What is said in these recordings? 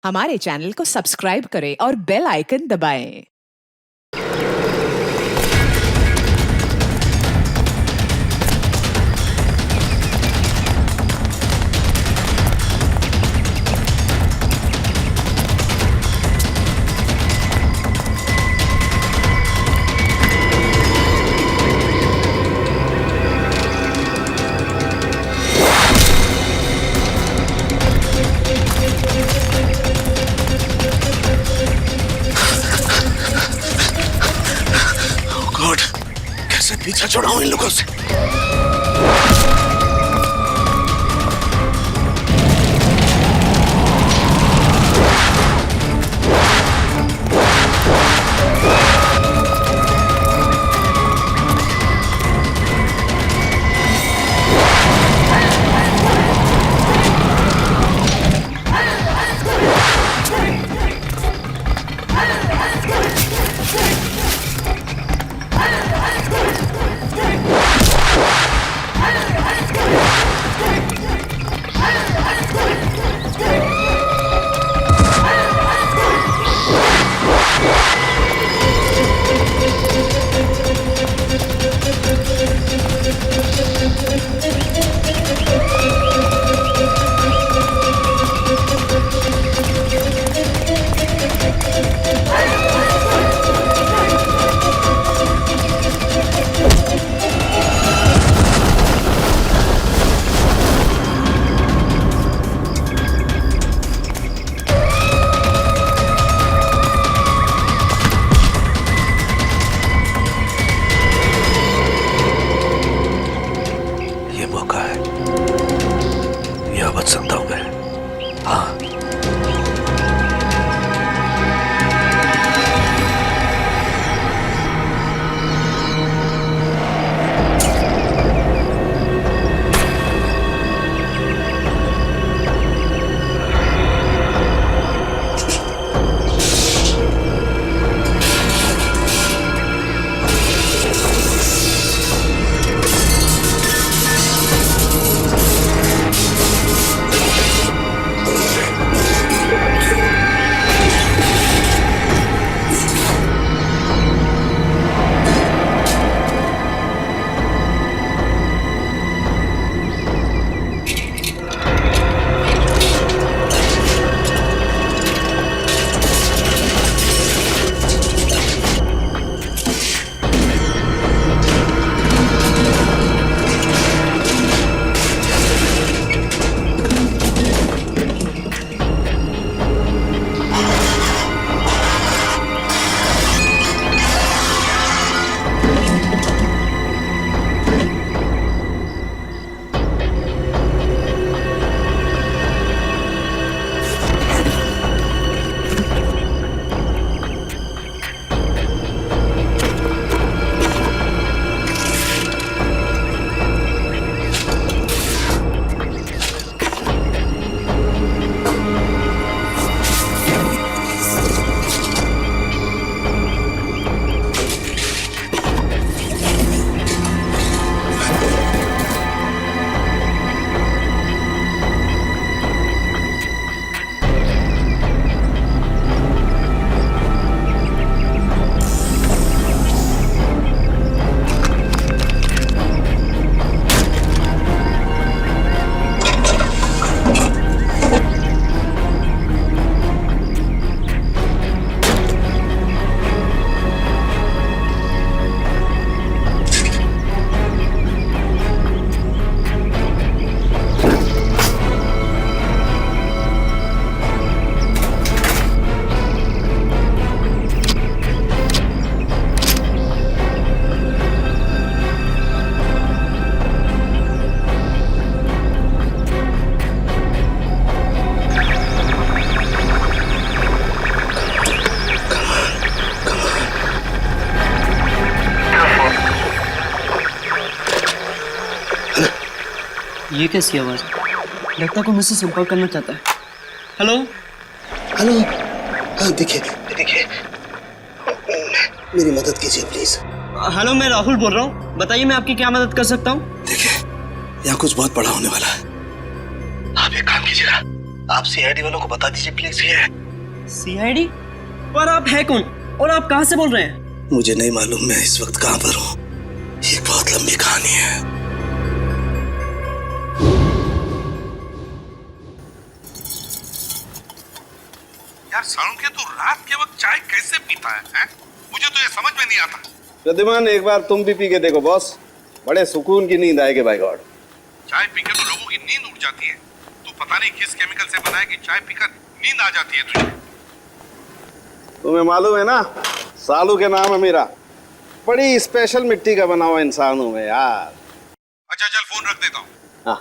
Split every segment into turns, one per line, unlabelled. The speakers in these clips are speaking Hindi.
हमारे चैनल को सब्सक्राइब करें और बेल आइकन दबाएं।
गॉड, कैसे पीछा छुड़ाऊं इन लोगों से। ये मौका है, यह बच सकता हूं मैं। हाँ,
ये कैसी आवाज? लगता है कोई मुझसे संपर्क करना चाहता है। Hello
hello. हाँ, देखिए देखिए, मेरी मदद कीजिए प्लीज।
हेलो, मैं राहुल बोल रहा हूँ। बताइए मैं आपकी क्या मदद कर सकता हूँ?
देखिए, यहाँ कुछ बहुत बड़ा होने वाला है। आप एक काम कीजिएगा, आप सीआईडी वालों को बता दीजिए प्लीज। ये
सीआईडी? पर आप है कौन और आप कहां से बोल रहे हैं?
मुझे नहीं मालूम मैं इस वक्त कहां पर हूँ। ये बहुत लंबी कहानी है।
यार सालुंखे तू रात के वक्त चाय कैसे पीता है? मुझे तो ये समझ में नहीं आता।
प्रद्युमन एक बार तुम भी पी के देखो बॉस, बड़े सुकून की नींद आएगी बाय गॉड।
चाय पी के तो लोगों की नींद उड़ जाती है। तू पता नहीं किस केमिकल से बनाया कि चाय पीकर नींद आ जाती है तुझे।
तुम्हें मालूम है ना, सालू के नाम है मेरा। बड़ी स्पेशल मिट्टी का बना हुआ इंसान हूं मैं यार।
अच्छा चल फोन रख देता हूँ।
हाँ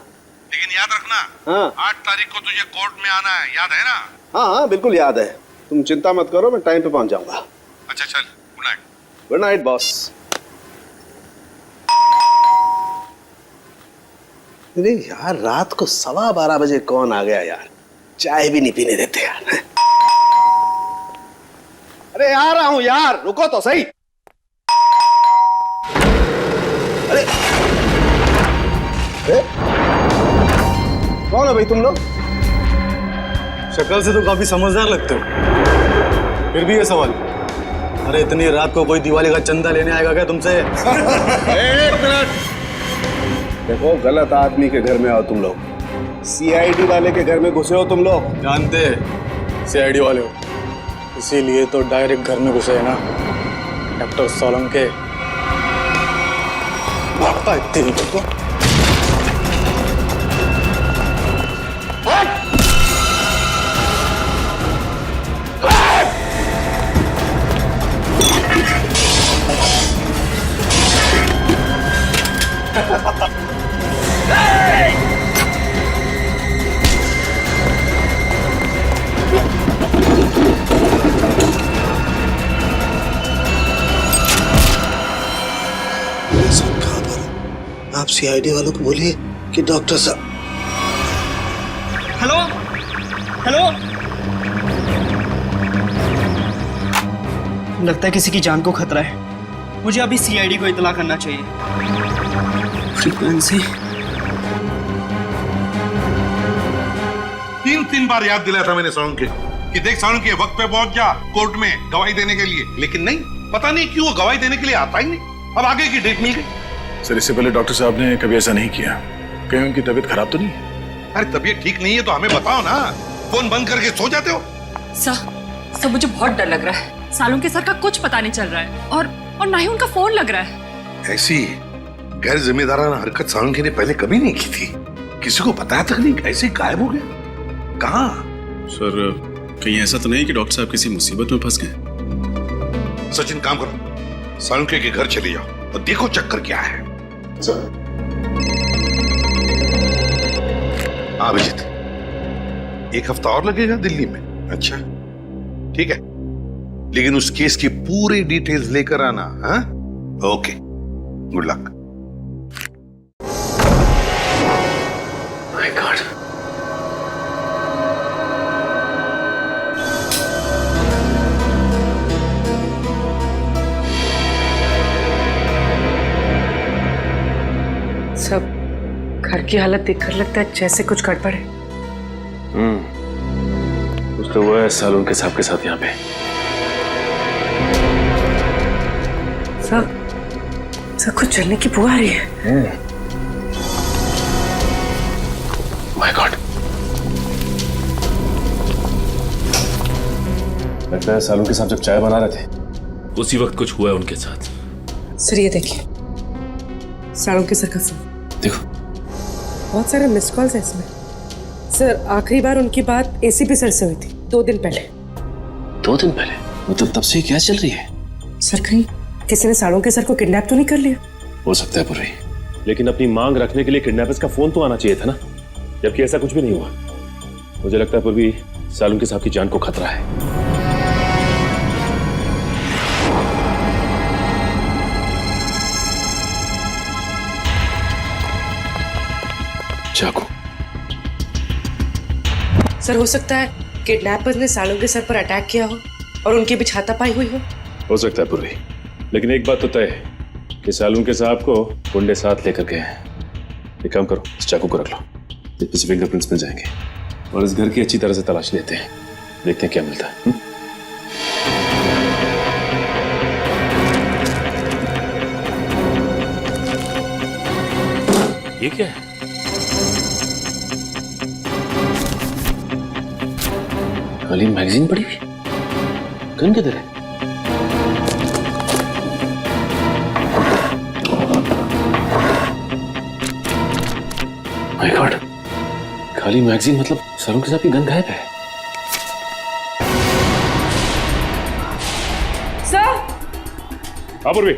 लेकिन याद रखना,
हाँ
8 तारीख को तुझे कोर्ट में आना है, याद है ना?
हाँ हाँ बिल्कुल याद है। तुम चिंता मत करो, मैं टाइम पे पहुंच जाऊंगा।
अच्छा चल, good night.
Good night boss. अरे यार रात को 12:15 बजे कौन आ गया यार? चाय भी नहीं पीने देते यार। अरे आ रहा हूं यार, रुको तो सही। अरे कौन है भाई तुम लोग?
शक्ल से तो काफी समझदार लगते हो, फिर भी ये सवाल। अरे इतनी रात को कोई दिवाली का चंदा लेने आएगा क्या तुमसे?
एक मिनट, देखो गलत आदमी के घर में आओ तुम लोग। सीआईडी वाले के घर में घुसे हो तुम लोग।
जानते सीआईडी वाले हो, इसीलिए तो डायरेक्ट घर में घुसे है ना डॉक्टर सोलंके। भागता है तेरी को।
आप सीआईडी वालों को बोलिए कि डॉक्टर साहब।
हेलो हेलो, लगता है किसी की जान को खतरा है। मुझे अभी सीआईडी को इत्तला करना चाहिए। फ्रीक्वेंसी
3 बार याद दिलाया था मैंने सालुंखे कि देख सालुंखे वक्त पे पहुंच जा कोर्ट में गवाही देने के लिए, लेकिन नहीं, पता नहीं क्यों वो गवाही देने के लिए आता ही नहीं। अब आगे की डेट मिल गई।
सर इससे पहले डॉक्टर साहब ने कभी ऐसा नहीं किया। कहीं उनकी तबीयत खराब तो नहीं है?
अरे तबीयत ठीक नहीं है तो हमें बताओ ना, फोन बंद करके सो जाते हो।
सर मुझे बहुत डर लग रहा है। सालुंखे सर का कुछ पता नहीं चल रहा है और ना ही उनका फोन लग रहा है।
ऐसी गैर जिम्मेदाराना हरकत सालुंखे ने पहले कभी नहीं की थी। किसी को बताया तक नहीं, ऐसे गायब हो गया। कहाँ?
सर कहीं ऐसा तो नहीं कि डॉक्टर साहब किसी मुसीबत में फंस गए?
सचिन काम करो, सालुंखे के घर चले जाओ और देखो चक्कर क्या है। अभिजीत, 1 हफ्ता और लगेगा दिल्ली में? अच्छा ठीक है, लेकिन उस केस की पूरी डिटेल्स लेकर आना। हाँ okay, good luck.
My God,
सब घर की हालत देखकर लगता है जैसे कुछ गड़बड़ है।
कुछ तो हुआ है सालुंखे साहब के साथ यहाँ पे।
सब कुछ जलने की बू आ रही है।
माय गॉड, लगता है सालुंखे साहब जब चाय बना रहे थे उसी वक्त कुछ हुआ है उनके साथ।
सर ये देखिए, सालुंखे सर का फोन
देखो।
बहुत सारे मिस कॉल्स है इसमें। सर आखिरी बार उनकी बात एसीपी सर से हुई थी 2 दिन पहले।
2 दिन पहले? मतलब तब से क्या चल रही है?
सर कहीं किसी ने सालुंखे सर को किडनैप तो नहीं कर लिया?
हो सकता है पूरी, लेकिन अपनी मांग रखने के लिए किडनैपर्स का फोन तो आना चाहिए था ना, जबकि ऐसा कुछ भी नहीं हुआ। मुझे लगता है पूर्वी सालुंखे साहब की जान को खतरा है। चाकू।
सर हो सकता है किडनैपर्स ने सालुंखे सर पर अटैक किया हो और उनकी भी हाथापाई हुई हो
सकता है पूर्वी, लेकिन एक बात तो तय है कि सालुंखे साहब को गुंडे साथ लेकर गए हैं। एक काम करो, इस चाकू को रख लो, इसमें से फिंगरप्रिंट्स मिल जाएंगे। और इस घर की अच्छी तरह से तलाश लेते हैं, देखते हैं क्या मिलता है। ये क्या है? खाली मैगजीन पड़ी हुई, गन किधर है? माय गॉड, खाली मैगजीन मतलब सालून के साथ की गन गायब है।
सर
हाँ पूर्वी,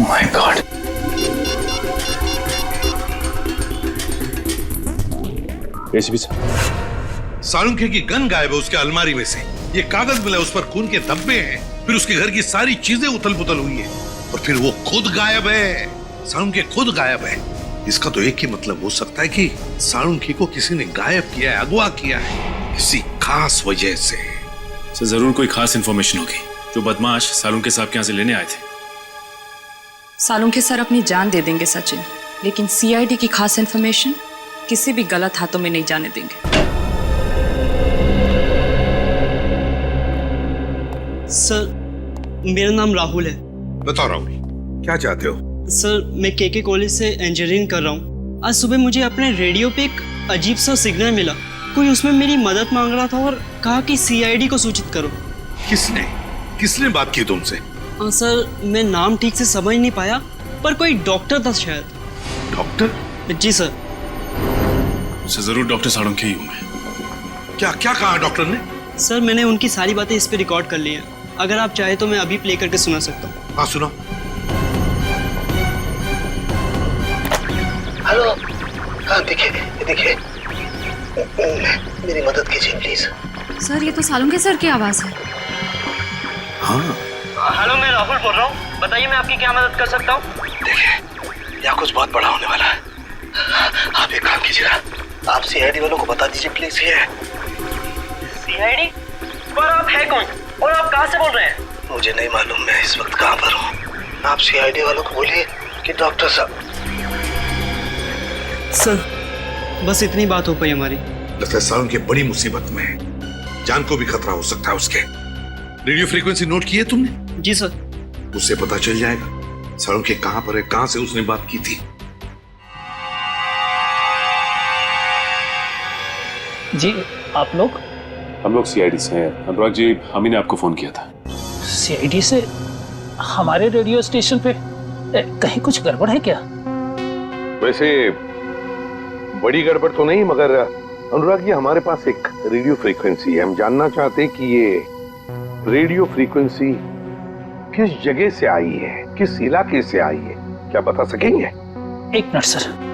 माय गॉड,
एसीपी साहब,
सालुंखे की गन गायब है उसके अलमारी में से। ये कागज मिला, उस पर खून के धब्बे हैं। फिर उसके घर की सारी चीजें उथल पुथल हुई है और फिर वो खुद गायब है। सालुंखे खुद गायब है। इसका तो एक ही मतलब हो सकता है कि सालुंखे को किसी ने गायब किया है, अगवा किया है किसी खास वजह से।
सर जरूर कोई खास इंफॉर्मेशन होगी जो बदमाश सालुंखे साहब के यहाँ से लेने आए थे।
सालुंखे सर अपनी जान दे देंगे सचिन, लेकिन सीआईडी की खास इंफॉर्मेशन किसी भी गलत हाथों में नहीं जाने देंगे।
सर मेरा नाम राहुल है।
बताओ राहुल, क्या चाहते हो?
सर मैं केके कॉलेज से इंजीनियरिंग कर रहा हूँ। आज सुबह मुझे अपने रेडियो पे एक अजीब सा सिग्नल मिला। कोई उसमें मेरी मदद मांग रहा था और कहा कि सीआईडी को सूचित करो।
किसने किसने बात की तुमसे?
सर मैं नाम ठीक से समझ नहीं पाया, पर कोई डॉक्टर था शायद।
डॉक्टर?
जी सर।
जरूर डॉक्टर सालुंखे ही हूं मैं।
क्या क्या कहा डॉक्टर ने?
सर मैंने उनकी सारी बातें इस पे रिकॉर्ड कर ली हैं। अगर आप चाहे तो मैं अभी प्ले करके सुना सकता हूँ।
हाँ सुनो।
हेलो, हाँ देखिए देखिए, मेरी मदद कीजिए प्लीज।
सर ये तो सालुंखे सर की आवाज है।
हाँ
हेलो मैं राहुल बोल रहा हूँ, बताइए मैं आपकी क्या मदद कर सकता हूँ?
देखिए यहाँ कुछ बहुत बड़ा होने वाला है। आप एक काम कीजिएगा, आप सीआईडी वालों को बता दीजिए प्लीज। ये
सीआईडी? पर आप है कौन और आप कहाँ से बोल रहे हैं?
मुझे नहीं मालूम मैं इस वक्त कहाँ पर हूँ। आप सीआईडी वालों को बोलिए कि डॉक्टर साहब।
सर बस इतनी बात हो पाई हमारी।
लगता है सालुंखे बड़ी मुसीबत में है, जान को भी खतरा हो सकता है उसके। रेडियो फ्रीक्वेंसी नोट की है तुमने?
जी सर।
उससे पता चल जाएगा सालुंखे कहाँ पर है, कहाँ से उसने बात की थी।
जी आप लोग?
हम लोग सीआईडी से हैं। अनुराग जी, हम ही ने आपको फोन किया था।
सीआईडी से? हमारे रेडियो स्टेशन पे कहीं कुछ गड़बड़ है क्या?
वैसे बड़ी गड़बड़ तो नहीं, मगर अनुराग जी हमारे पास एक रेडियो फ्रीक्वेंसी है। हम जानना चाहते हैं कि ये रेडियो फ्रीक्वेंसी किस जगह से आई है, किस इलाके से आई है, क्या बता सकेंगे?
एक मिनट सर।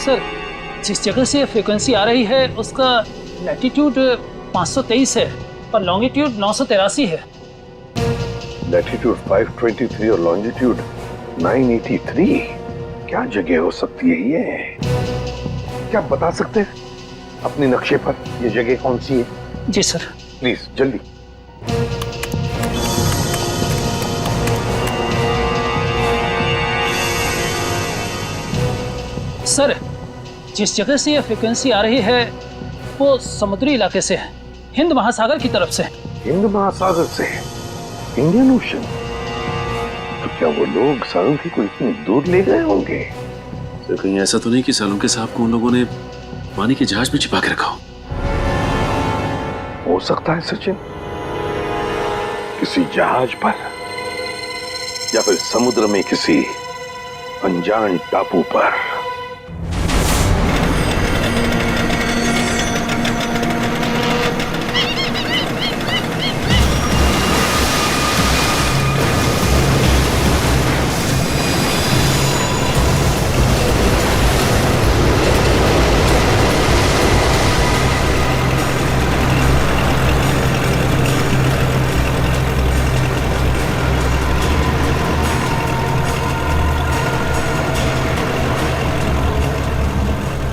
सर जिस जगह से फ्रीक्वेंसी आ रही है उसका लैटिट्यूड 523 है और लॉन्गिट्यूड 983 है।
लैटिट्यूड 523 और लॉन्जिट्यूड 983, क्या जगह हो सकती है ये? क्या आप बता सकते हैं अपने नक्शे पर ये जगह कौन सी है?
जी सर।
प्लीज जल्दी।
सर जिस जगह से यह फ्रीक्वेंसी आ रही है वो समुद्री इलाके से है, हिंद महासागर की तरफ से।
हिंद महासागर से? Indian ocean? तो क्या वो लोग सालुंखे को इतनी दूर ले गए होंगे?
सर कहीं ऐसा तो नहीं कि सालुंखे साहब को उन लोगों ने पानी के जहाज में छिपा के रखा
हो सकता है सचिन, किसी जहाज पर या फिर समुद्र में किसी अनजान टापू पर।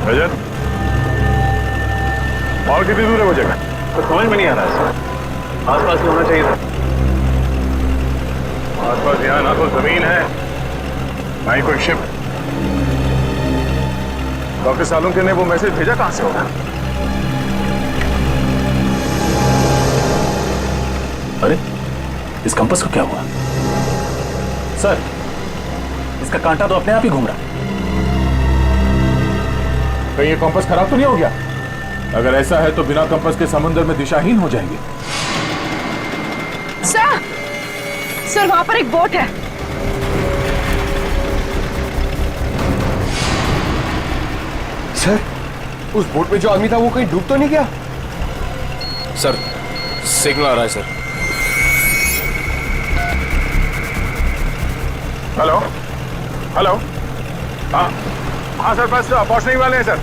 रजत, और कितनी दूर है वो जगह? तो समझ में नहीं आ रहा है सर। आसपास ही होना चाहिए था। आसपास यहाँ ना तो जमीन है ना ही कोई शिप। डॉक्टर सालुंखे ने वो मैसेज भेजा कहां से होगा?
अरे इस कंपास को क्या हुआ? सर, इसका कांटा तो अपने आप ही घूम रहा है।
कहीं ये कंपास खराब तो नहीं हो गया? अगर ऐसा है तो बिना कंपास के समुद्र में दिशाहीन हो जाएंगे।
सर वहां पर एक बोट है।
सर, उस बोट में जो आदमी था वो कहीं डूब तो नहीं गया?
सर, सिग्नल आ रहा है सर।
हेलो हेलो, हाँ हाँ सर, बस पहुंचने ही वाले हैं सर।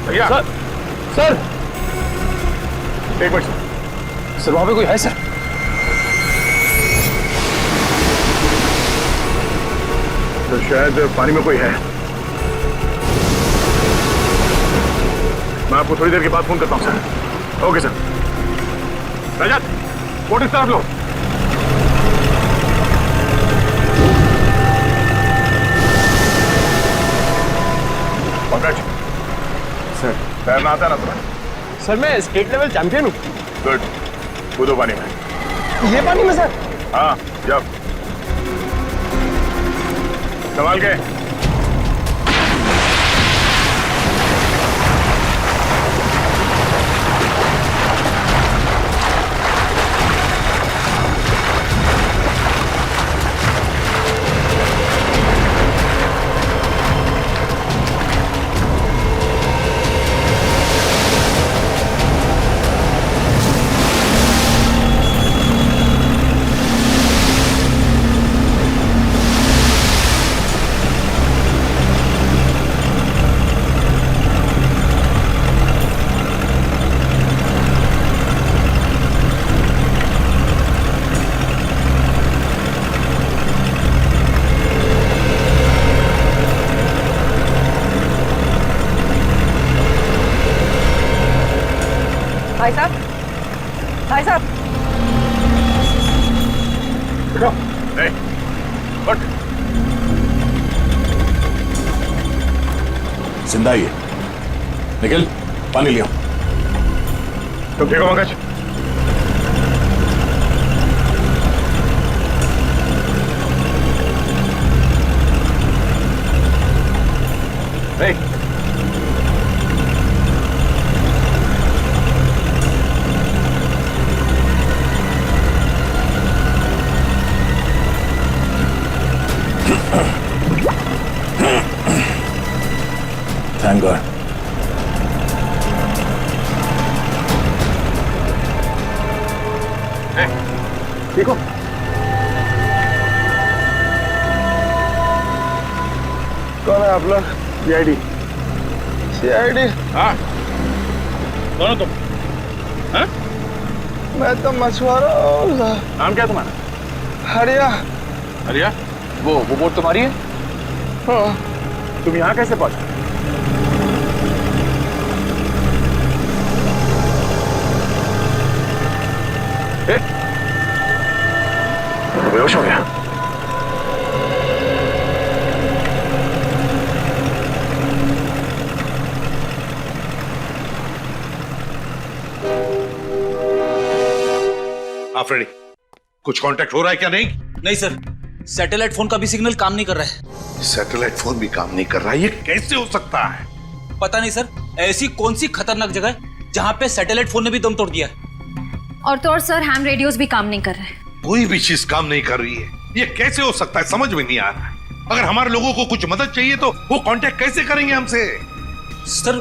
भैया सर, सर एक मिनट सर, वहां पे कोई है सर? तो शायद पानी में कोई है। मैं आपको थोड़ी देर के बाद फोन करता हूं sir. Okay sir. Rajat, boat इस तरफ लो। पंकज सर, तैरना आता है ना तुम्हें?
सर मैं स्टेट लेवल चैंपियन हूँ।
गुड, कूदो पानी में।
ये पानी में सर?
हाँ, जब संभाल के।
भाई साहब, भाई साहब,
नहीं, बट
जिंदा ही है। निखिल, पानी लिया।
तुम ठीक हो पंकज? नहीं,
थैंक गॉड।
ठीक हो? कौन है आप लोग? सीआईडी। सीआईडी? हाँ, कौन हो तुम? हाँ? मैं तो मछुआरा हूँ। नाम क्या तुम्हारा? हरिया। हरिया? वो बोट तुम्हारी है? हाँ। तुम यहाँ कैसे पहुंचे? बेहोश हो गया।
आफरीदी, कुछ कांटेक्ट हो रहा है क्या? नहीं
नहीं सर, सैटेलाइट फोन का भी सिग्नल काम नहीं कर रहा है।
सैटेलाइट फोन भी काम नहीं कर रहा है? ये कैसे हो सकता है?
पता नहीं सर, ऐसी कौन सी खतरनाक जगह है जहां पे सैटेलाइट फोन ने भी दम तोड़ दिया है।
और तो और सर, हैम रेडियोस भी काम नहीं कर रहे हैं।
कोई भी चीज काम नहीं कर रही है। ये कैसे हो सकता है? समझ में नहीं आ रहा है। अगर हमारे लोगों को कुछ मदद चाहिए तो वो कांटेक्ट कैसे करेंगे हमसे?
सर,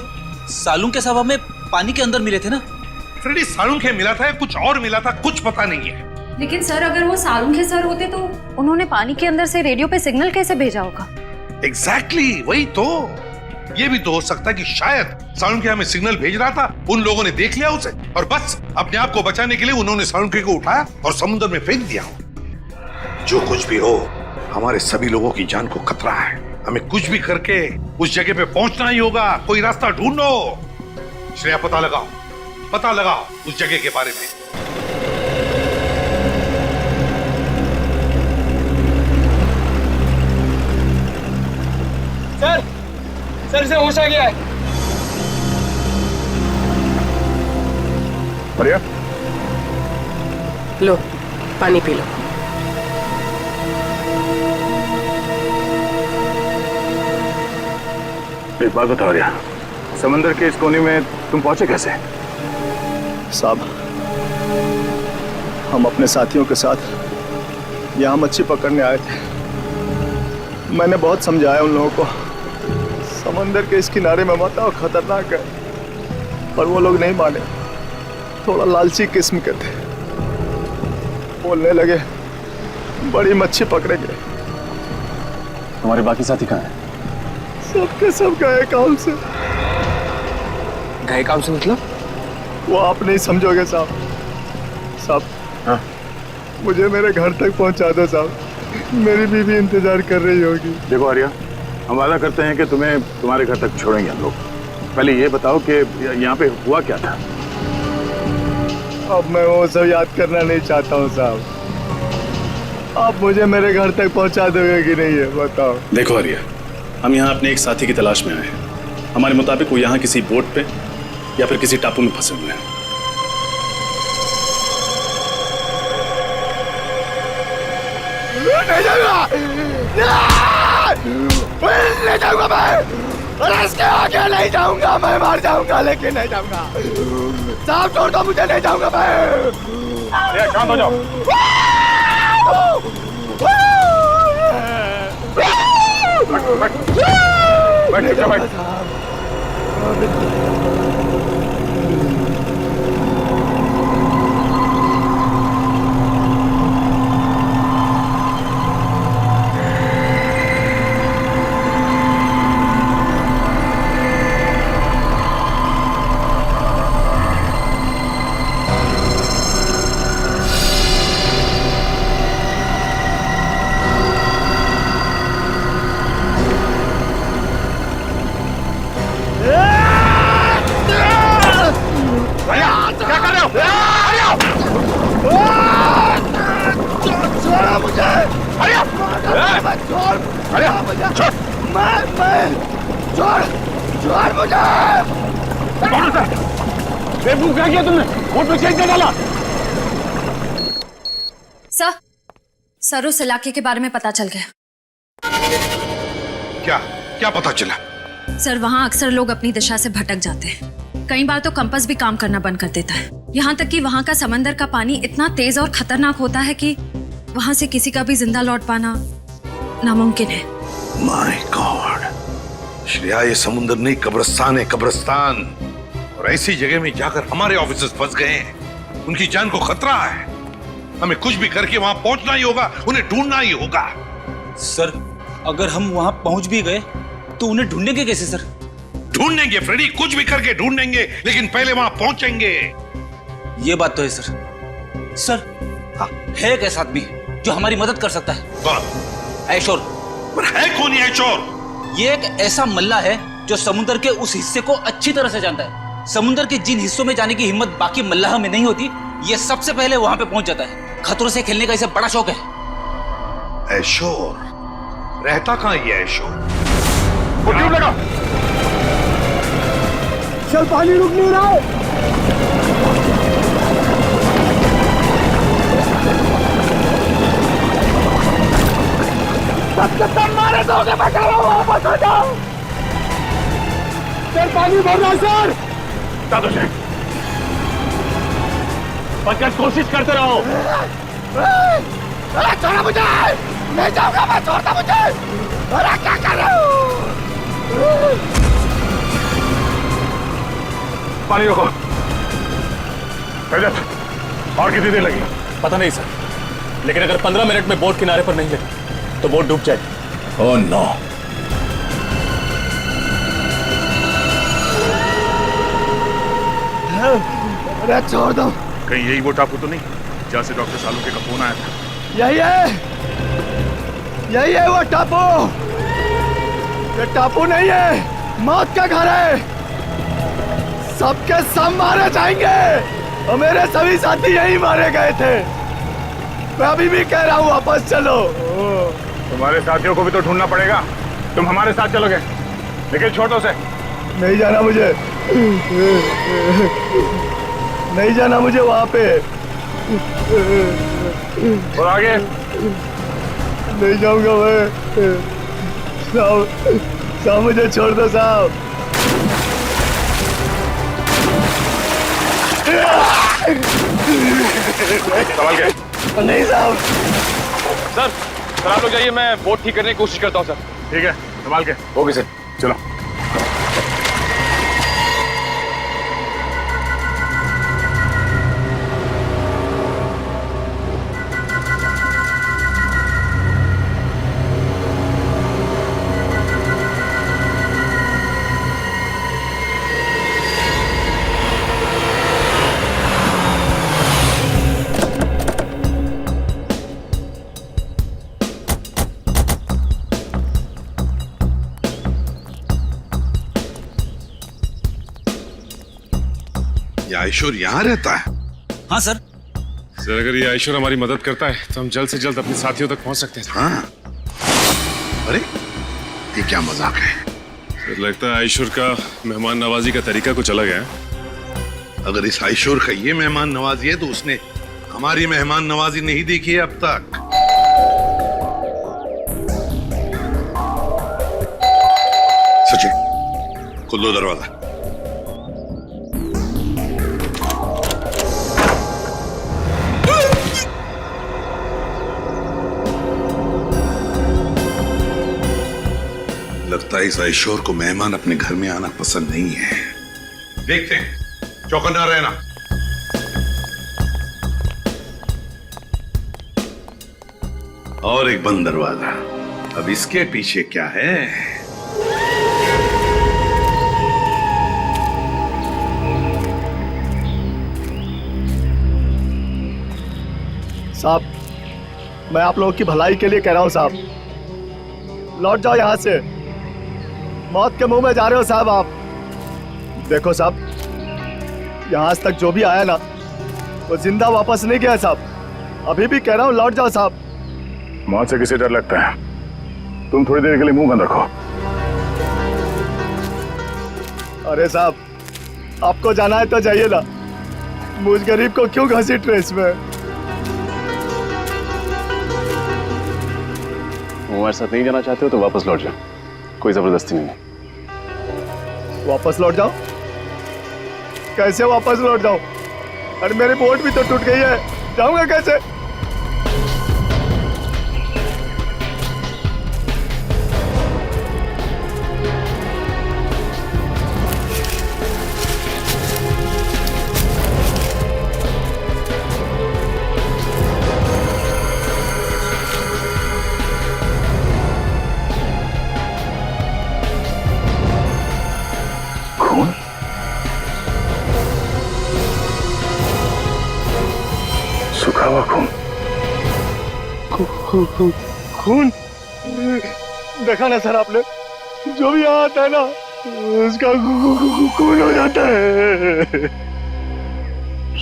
सालुंखे साहब हमें पानी के अंदर मिले थे ना।
फ्रेडी, सालुंखे मिला था या कुछ और मिला था? कुछ पता नहीं है।
लेकिन सर, अगर वो सालुंखे सर होते तो उन्होंने पानी के अंदर से रेडियो पे सिग्नल कैसे भेजा होगा?
एग्जैक्टली, वही तो। ये भी तो हो सकता है कि शायद सालुंखे हमें सिग्नल भेज रहा था, उन लोगों ने देख लिया उसे और बस अपने आप को बचाने के लिए उन्होंने सालुंखे को उठाया और समुद्र में फेंक दिया। जो कुछ भी हो, हमारे सभी लोगों की जान को खतरा है। हमें कुछ भी करके उस जगह पे पहुंचना ही होगा। कोई रास्ता ढूंढो। श्रेया, पता लगाओ उस जगह के बारे में।
सर इसे होश आ गया है।
बढ़िया,
लो पानी पी लो।
एक बात बताओ रिया, समंदर के इस कोने में तुम पहुंचे कैसे?
साहब, हम अपने साथियों के साथ यहाँ मच्छी पकड़ने आए थे। मैंने बहुत समझाया उन लोगों को, समंदर के इस किनारे में मत आओ, खतरनाक है, पर वो लोग नहीं माने। थोड़ा लालची किस्म के थे। बोलने लगे बड़ी मच्छी पकड़ेंगे।
तुम्हारे बाकी साथी कहाँ हैं?
सबके सब गए काम से।
गए काम से मतलब?
वो आप नहीं समझोगे साहब।
हाँ?
मुझे मेरे घर तक पहुंचा दो साहब, मेरी बीवी इंतजार कर रही होगी।
देखो आर्या, हम वादा करते हैं कि तुम्हें तुम्हारे घर तक छोड़ेंगे हम लोग। पहले ये बताओ कि यहाँ पे हुआ क्या था?
अब मैं वो सब याद करना नहीं चाहता हूँ साहब। आप मुझे मेरे घर तक पहुँचा दोगे कि नहीं है बताओ।
देखो आर्या, हम यहाँ अपने एक साथी की तलाश में आए हैं। हमारे मुताबिक वो यहाँ किसी बोट पे या फिर किसी टापू में फंसे हुए हैं।
नहीं जाऊंगा मैं, इसके आगे नहीं जाऊंगा, मैं मार जाऊंगा लेकिन नहीं जाऊंगा। साहब छोड़ दो मुझे, नहीं जाऊंगा मैं। शांत हो जाओ। बैठ। क्या किया तुमने? बोट में चेक डाला?
सर उस इलाके के बारे में पता चल गया।
क्या पता चला?
सर वहाँ अक्सर लोग अपनी दिशा से भटक जाते हैं। कई बार तो कंपास भी काम करना बंद कर देता है। यहाँ तक कि वहाँ का समंदर का पानी इतना तेज और खतरनाक होता है कि वहाँ से किसी का भी जिंदा लौट पाना नामुमकिन है।
माय गॉड, श्रेया, ये समुद्र नहीं कब्रिस्तान है, कब्रिस्तान। और ऐसी जगह में जाकर हमारे ऑफिसर्स फंस गए हैं। उनकी जान को खतरा है। हमें कुछ भी करके वहां पहुंचना ही होगा, उन्हें ढूंढना ही होगा।
सर, अगर हम वहां पहुंच भी गए तो उन्हें ढूंढेंगे कैसे सर?
ढूंढेंगे फ्रेडी, कुछ भी करके ढूंढेंगे, लेकिन पहले वहां पहुंचेंगे।
ये बात तो है सर। सर, हाँ, है एक ऐसा आदमी जो हमारी मदद कर सकता है।
कौन?
ऐशोर।
पर है कौन ये ऐशोर?
ये एक ऐसा मल्ला है जो समुद्र के उस हिस्से को अच्छी तरह से जानता है। समुद्र के जिन हिस्सों में जाने की हिम्मत बाकी मल्लाह में नहीं होती, ये सबसे पहले वहां पे पहुंच जाता है। खतरों से खेलने का इसे बड़ा शौक है।
ऐशोर रहता कहां ये ऐशोर?
लगा। चल, पानी रुक नहीं रहा है। मारे दोगे, मैं कह रहा हूं वापस आ जाओ। सर पानी भर रहा है सर। बचकर कोशिश करते रहो। छोड़ा मुझे, नहीं जाऊंगा मैं, छोड़ता मुझे। अरे क्या कर रहे हो? पानी रोको। और कितनी देर लगी?
पता नहीं सर, लेकिन अगर 15 मिनट में बोट किनारे पर नहीं लगी तो बोट डूब जाएगी।
Oh no.
अरे छोड़ दो।
कहीं यही वो टापू तो नहीं जहाँ से डॉक्टर सालुंखे का फोन आया था?
यही है वो टापू। ये टापू नहीं है, मौत का घर है। सबके सब मारे जाएंगे और मेरे सभी साथी यही मारे गए थे। मैं अभी भी कह रहा हूँ वापस चलो।
तुम्हारे साथियों को भी तो ढूंढना पड़ेगा। तुम हमारे साथ चलोगे? लेकिन छोटों से
नहीं जाना मुझे, नहीं जाना मुझे वहां पे।
और आगे
नहीं जाऊंगा मैं। साहब, साहब मुझे छोड़ दो साहब।
संभाल के।
नहीं साहब।
सर आप लोग जाइए, मैं बोट ठीक करने की कोशिश करता हूँ सर। ठीक है, संभाल के। ओके सर, चलो।
ये आयशोर यहाँ रहता है?
हाँ सर।
सर अगर ये आयशोर हमारी मदद करता है तो हम जल्द से जल्द अपने साथियों तक पहुंच सकते हैं।
हाँ। अरे ये क्या मजाक है?
सर लगता है आयशोर का मेहमान नवाजी का तरीका कुछ अलग है।
अगर इस आयशोर का ये मेहमान नवाजी है तो उसने हमारी मेहमान नवाजी नहीं देखी है अब तक। सचिन खोल दो दरवाजा। लगता है इस आयशोर को मेहमान अपने घर में आना पसंद नहीं है। देखते हैं, चौकन्ना रहना। और एक बंद दरवाजा। अब इसके पीछे क्या है?
साहब, मैं आप लोगों की भलाई के लिए कह रहा हूं साहब, लौट जाओ यहां से। मौत के मुंह में जा रहे हो साहब आप। देखो साहब, यहां आज तक जो भी आया ना वो जिंदा वापस नहीं गया साहब। अभी भी कह रहा हूं लौट जाओ साहब।
मौत से किसे डर लगता है? तुम थोड़ी देर के लिए मुंह बंद रखो।
अरे साहब, आपको जाना है तो जाइए ना, मुझ गरीब को क्यों घसीट रहे इसमें?
हमारे साथ नहीं जाना चाहते हो तो वापस लौट जाओ, कोई जबरदस्ती नहीं।
वापस लौट जाओ? कैसे वापस लौट जाऊं? अरे मेरी बोट भी तो टूट गई है, जाऊंगा कैसे? खून देखा ना सर आपने, जो भी यहाँ आता है ना उसका खून हो जाता है।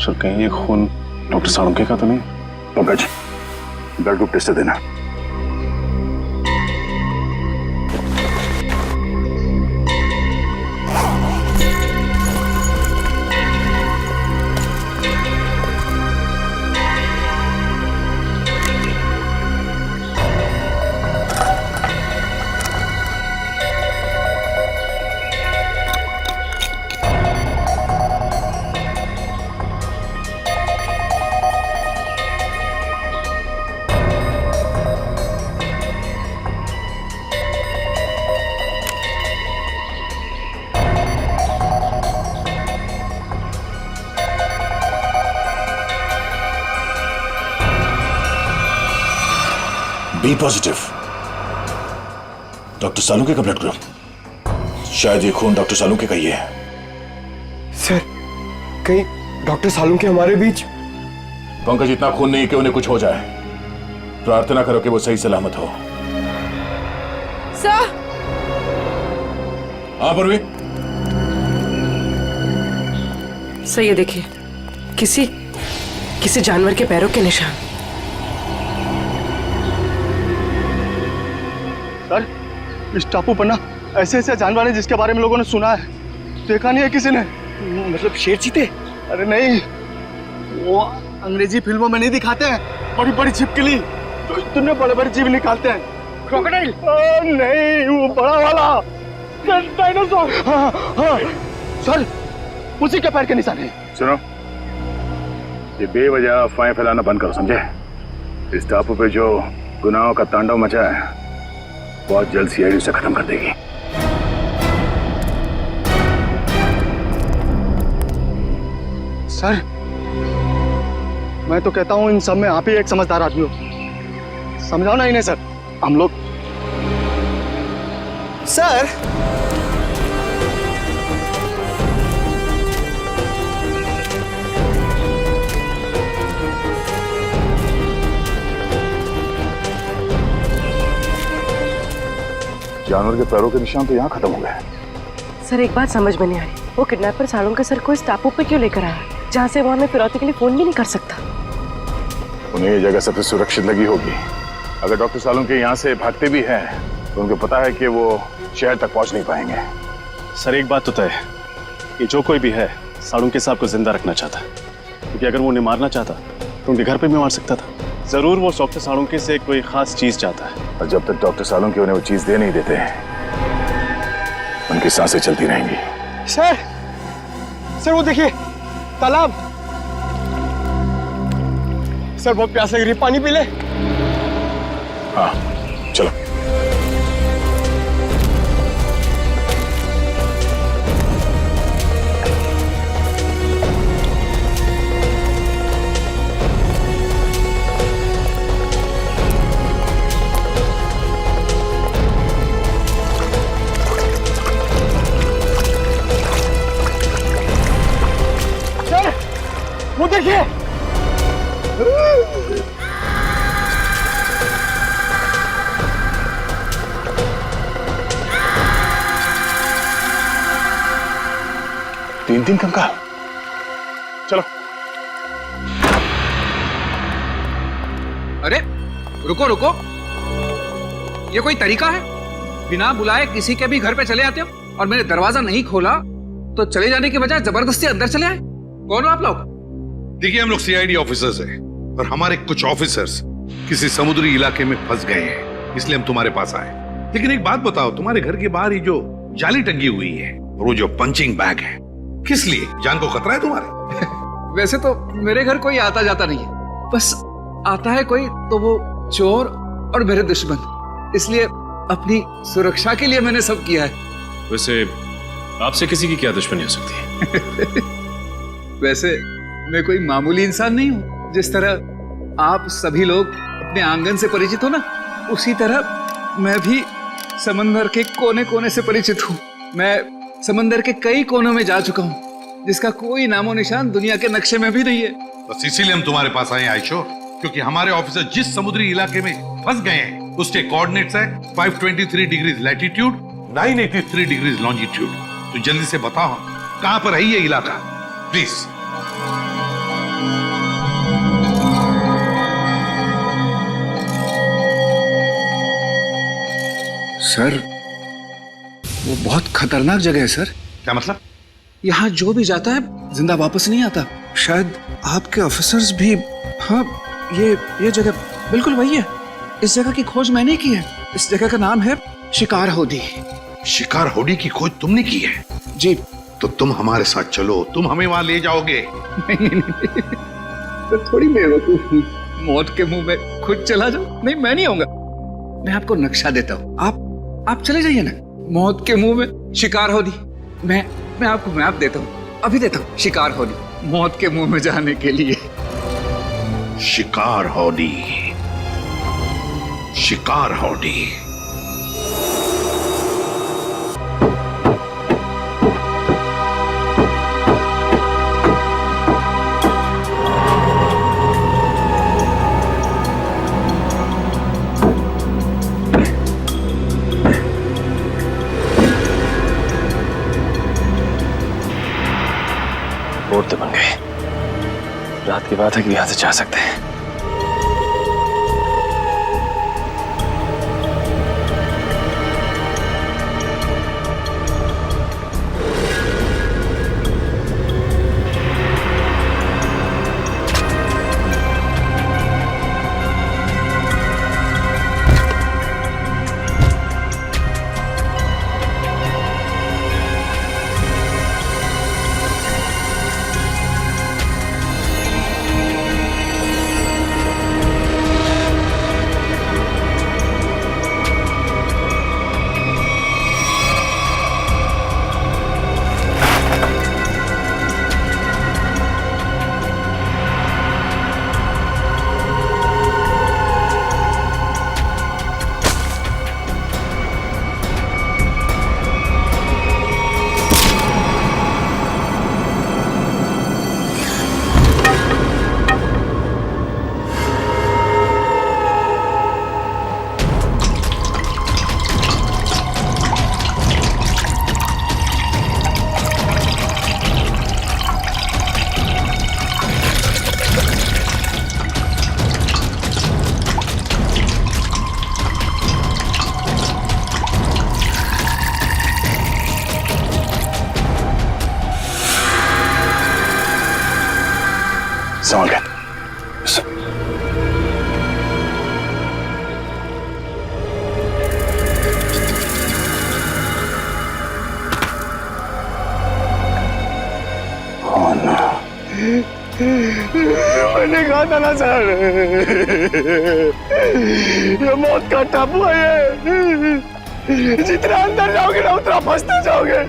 सर कहीं ये खून डॉक्टर साळुंखे का तो नहीं?
पंकज, ब्लड ग्रुप टेस्ट देना।
बी पॉजिटिव, डॉक्टर साळुंखे का ब्लड ग्रुप। शायद ये खून डॉक्टर साळुंखे का ही है।
सर कहीं डॉक्टर साळुंखे हमारे बीच?
पंकज, इतना खून नहीं कि उन्हें कुछ हो जाए। प्रार्थना करो कि वो सही सलामत हो।
सर
हाँ परवी।
सर ये देखिए, किसी जानवर के पैरों के निशान।
सर इस टापू पर ना ऐसे ऐसे जानवर हैं जिसके बारे में लोगों ने सुना है, देखा नहीं है किसी ने। मतलब शेर चीते? अरे नहीं, वो अंग्रेजी फिल्मों में नहीं दिखाते हैं, बड़ी बड़ी छिपकली जो इतने बड़े बड़े जीव निकालते हैं। क्रोकोडाइल? नहीं, वो बड़ा वाला डायनासोर। हाँ हाँ सर, उसी के पैर के निशान हैं।
सुनो, ये बेवजह अफवाहें फैलाना बंद करो, समझे? इस टापू पे जो गुनाहों का तांडव मचा है बहुत जल्द सीआईडी से खत्म कर देगी।
सर मैं तो कहता हूँ इन सब में आप ही एक समझदार आदमी हो, समझाओ ना इन्हें सर। हम लोग
सर
जानवर के पैरों के निशान तो यहाँ खत्म हो गए।
सर एक बात समझ में नहीं आ रही, वो किडनैपर सालों के सर को इस टापू पे क्यों लेकर आया जहाँ से वो हमें फिरौती के लिए फोन भी नहीं कर सकता?
उन्हें ये जगह सबसे सुरक्षित लगी होगी। अगर डॉक्टर सालों के यहाँ से भागते भी हैं तो उनको पता है कि वो शहर तक पहुँच नहीं पाएंगे।
सर एक बात तो तय है कि जो कोई भी है सालुंके साहब को जिंदा रखना चाहता, क्योंकि अगर वो उन्हें मारना चाहता तो उनके घर पे भी मार सकता था। जरूर वो डॉक्टर सालुंके से कोई खास चीज चाहता है,
और जब तक डॉक्टर सालुंके उन्हें वो चीज दे नहीं देते उनकी सांसें चलती रहेंगी।
सर वो देखिए तालाब। सर बहुत प्यास लग रही है, पानी पी ले।
हाँ चलो।
वो देखिए,
तीन कंकाल। चलो।
अरे रुको रुको, ये कोई तरीका है? बिना बुलाए किसी के भी घर पे चले आते हो और मैंने दरवाजा नहीं खोला तो चले जाने के बजाय जबरदस्ती अंदर चले आए। कौन हो आप लोग?
देखिए हम लोग सीआईडी ऑफिसर्स हैं और हमारे कुछ ऑफिसर्स किसी समुद्री इलाके में फंस गए हैं, इसलिए हम तुम्हारे पास आए। लेकिन एक बात बताओ, तुम्हारे घर के बाहर ही जो जाली टंगी हुई है और वो जो पंचिंग बैग है, किस लिए? जान को खतरा है तुम्हारे?
वैसे तो मेरे घर कोई आता जाता नहीं है, बस आता है कोई तो वो चोर और मेरे दुश्मन, इसलिए अपनी सुरक्षा के लिए मैंने सब किया है।
वैसे आपसे किसी की क्या दुश्मनी हो सकती है?
वैसे मैं कोई मामूली इंसान नहीं हूं। जिस तरह आप सभी लोग अपने आंगन से परिचित हो ना, उसी तरह मैं भी समंदर के कोने कोने से परिचित हूँ। मैं समंदर के कई कोनों में जा चुका हूँ जिसका कोई नामो निशान दुनिया के नक्शे में भी नहीं है।
बस इसीलिए हम तुम्हारे पास आए आयशो, क्योंकि हमारे ऑफिसर जिस समुद्री इलाके में फंस गए हैं उसके कोऑर्डिनेट्स है 523 डिग्रीज लैटिट्यूड, 983 डिग्रीज लॉन्जिट्यूड। तो जल्दी से बताओ कहां पर है ये इलाका, प्लीज।
सर वो बहुत खतरनाक जगह है सर।
क्या मतलब?
यहाँ जो भी जाता है जिंदा वापस नहीं आता। शायद आपके ऑफिसर्स भी। हाँ ये जगह बिल्कुल वही है। इस जगह की खोज मैंने की है। इस जगह का नाम है शिकार होडी।
शिकार होडी की खोज तुमने की है?
जी।
तो तुम हमारे साथ चलो, तुम हमें वहां ले जाओगे।
नहीं तो थोड़ी बेवकूफ हूँ, मौत के मुंह में खुद चला जाओ। नहीं मैं नहीं आऊंगा, मैं आपको नक्शा देता हूँ, आप चले जाइए ना। मौत के मुंह में शिकार होडी। मैं आपको मैप देता हूँ, अभी देता हूँ। शिकार होडी, मौत के मुंह में जाने के लिए।
शिकार होडी, शिकार होडी।
बोर्ड तो बन गए। रात की बात है कि यहाँ से जा सकते हैं।
संभाल के।
मैंने कहा था ना सर, ये मौत का टापू है ये। जितना अंदर जाओगे ना उतना फंसते जाओगे।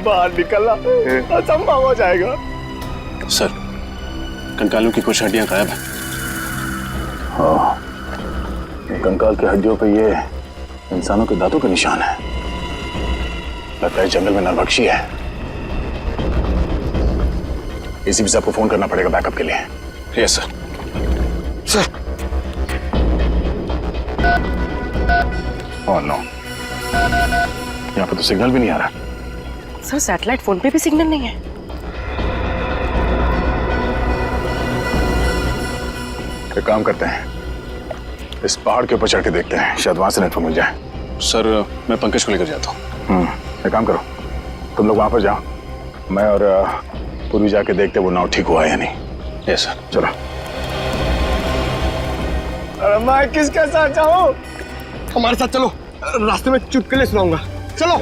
बाहर निकलना असंभव हो जाएगा।
सर, कंकालों की कुछ हड्डियां गायब हैं।
हाँ, कंकाल की हड्डियों पे ये इंसानों के दांतों के निशान है। लगता है जंगल में नरभक्षी है। एसीपी साहब को फोन करना पड़ेगा बैकअप के लिए।
Yes sir.
Sir. Oh no, यहाँ पे तो सिग्नल भी नहीं आ रहा।
सर, सैटेलाइट फोन पे भी सिग्नल नहीं है।
एक काम करते हैं, इस पहाड़ के ऊपर चढ़ के देखते हैं, शायद वहां से नेटवर्क मिल जाए।
सर, मैं पंकज को लेकर जाता हूँ।
एक काम करो, तुम लोग वहां पर जाओ, मैं और पूर्वी जाके देखते वो नाव ठीक हुआ है या नहीं।
Yes sir.
चलो।
अरे मैं किसके साथ जाऊं? हमारे साथ चलो, रास्ते में चुटकुले सुनाऊंगा। चलो।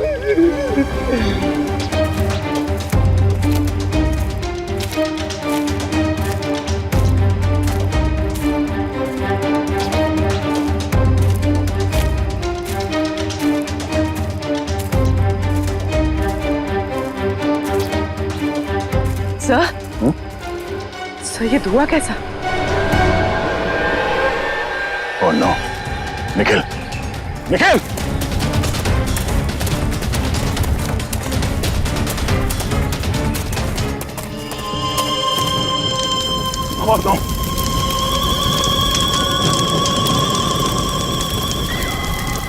सर, ये धुआं कैसा?
Oh no, Nikhil, Nikhil! Oh no,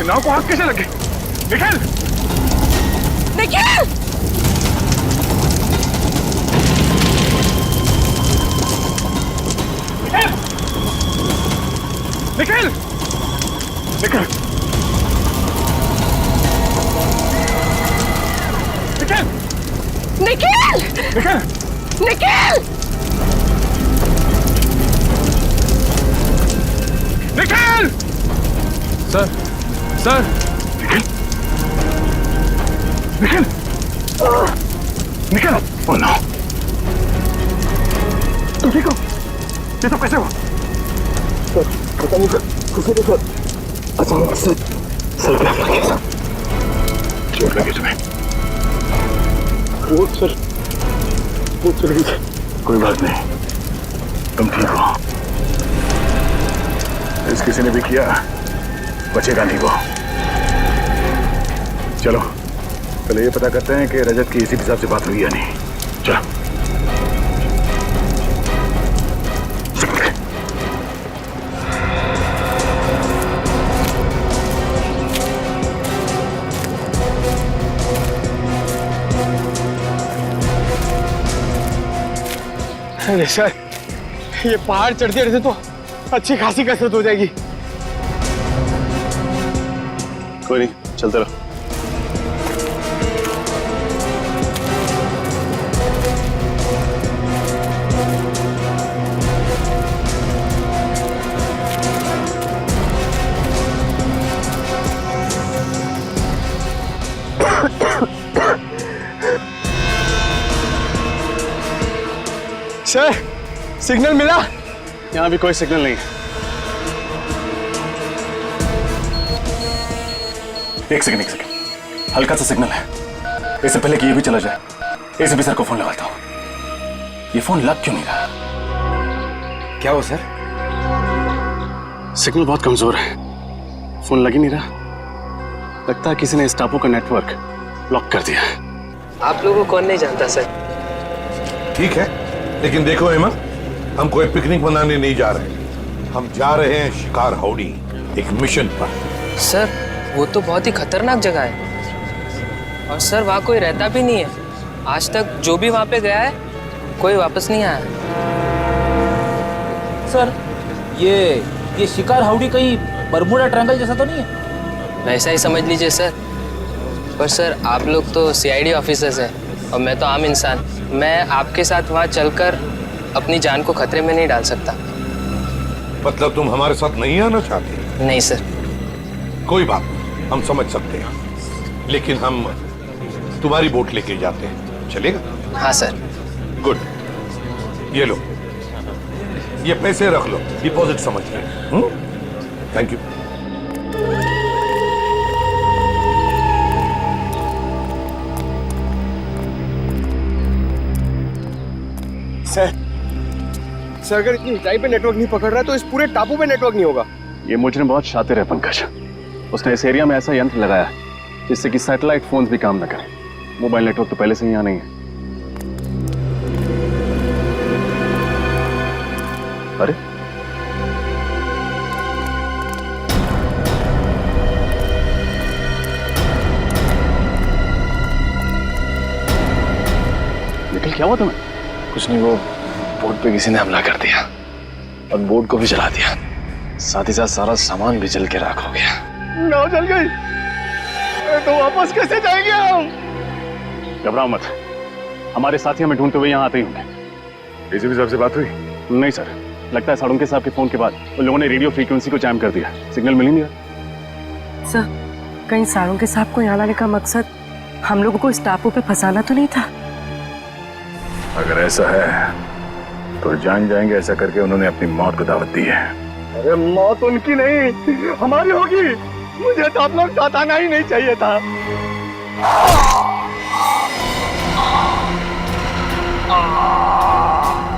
नाव को आग कैसे लगे? Nikhil!
Nikhil!
Nikhil! Nikhil! Nikhil!
Nikhil!
Nikhil!
Nikhil!
Nikhil! Sir, sir! Nikhil! Nikhil! Nikhil! Oh no! तुम ठीक हो? ये तो कैसे हुआ? सर, पता नहीं सर, किसी के साथ अचानक से सर पे हमला किया सर। चोट लगी तुम्हें? वो सर, वो चल गई सर। कोई बात नहीं, तुम ठीक हो। इस किसी ने भी किया, बचेगा नहीं वो। चलो, पहले ये पता करते हैं कि रजत की एसीपी साहब से बात हुई या नहीं। चलो। अरे सर, ये पहाड़ चढ़ते चढ़ते तो अच्छी खासी कसरत हो जाएगी।
कोई नहीं, चलते रहो।
सर, सिग्नल मिला?
यहाँ भी कोई सिग्नल नहीं है।
एक सेकंड, हल्का सा सिग्नल है। इससे पहले कि ये भी चला जाए, एसीपी सर को फोन लगाता हूँ। ये फोन लग क्यों नहीं रहा?
क्या हो सर?
सिग्नल बहुत कमजोर है, फोन लग ही नहीं रहा। लगता है किसी ने इस टापू का नेटवर्क ब्लॉक कर दिया है।
आप लोगों को कौन नहीं जानता सर।
ठीक है, लेकिन देखो हेमा, हम कोई पिकनिक मनाने नहीं जा रहे। हम जा रहे हैं शिकार हाउडी, एक मिशन पर।
सर, वो तो बहुत ही खतरनाक जगह है और सर वहाँ कोई रहता भी नहीं है। आज तक जो भी वहाँ पे गया है कोई वापस नहीं आया।
सर, ये शिकार हाउडी कहीं बरमूडा ट्रायंगल जैसा तो नहीं है?
वैसा ही समझ लीजिए सर। पर सर, आप लोग तो सीआईडी ऑफिसर्स हैं और मैं तो आम इंसान। मैं आपके साथ वहाँ चलकर अपनी जान को खतरे में नहीं डाल सकता।
मतलब तुम हमारे साथ नहीं आना चाहते?
नहीं सर।
कोई बात नहीं, हम समझ सकते हैं, लेकिन हम तुम्हारी बोट लेके जाते हैं, चलेगा?
हाँ सर।
गुड, ये लो, ये पैसे रख लो, डिपॉजिट समझ के। Thank you.
सर, अगर इतनी ऊंचाई पे नेटवर्क नहीं पकड़ रहा है तो इस पूरे टापू पे नेटवर्क नहीं होगा।
ये मुजरिम बहुत शातिर है पंकज। उसने इस एरिया में ऐसा यंत्र लगाया है जिससे कि सैटेलाइट फोन्स भी काम न करें। मोबाइल नेटवर्क तो पहले से ही यहाँ नहीं है। अरे निकल, क्या हुआ तुम्हें?
कुछ नहीं, वो बोट पे किसी ने हमला कर दिया और बोट को भी जला दिया। साथ ही साथ सारा सामान भी जल के राख हो गया। नाव जल गई तो वापस कैसे जाएंगे हम?
घबराओ मत, हमारे साथी हमें ढूंढते हुए यहाँ आते ही होंगे।
एसीपी साहब से बात हुई?
नहीं सर, लगता है साड़ुंके साहब के फोन के बाद उन लोगों ने रेडियो फ्रीक्वेंसी को जैम कर दिया। सिग्नल मिल ही नहीं रहा।
सर, कहीं साड़ुंके साहब को यहाँ लाने का मकसद हम लोगों को इस टापू पे फंसाना तो नहीं था?
अगर ऐसा है तो जान जाएंगे। ऐसा करके उन्होंने अपनी मौत को दावत दी है।
अरे मौत उनकी नहीं, हमारी होगी। मुझे तो आप लोग साथ आना ही नहीं चाहिए था।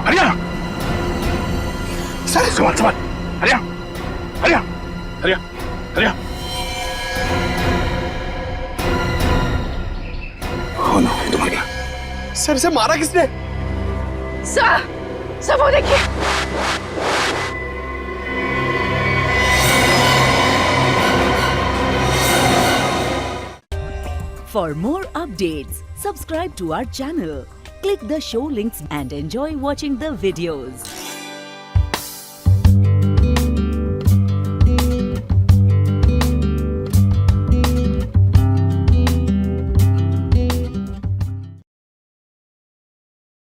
हरिया,
सर,
संभाल। हरिया, हरिया, हरिया, हरिया। कौन हो तुम्हारा?
सर से मारा किसने?
सर, वो देखिए।
For more updates, subscribe to our channel, click the show links and enjoy watching the videos.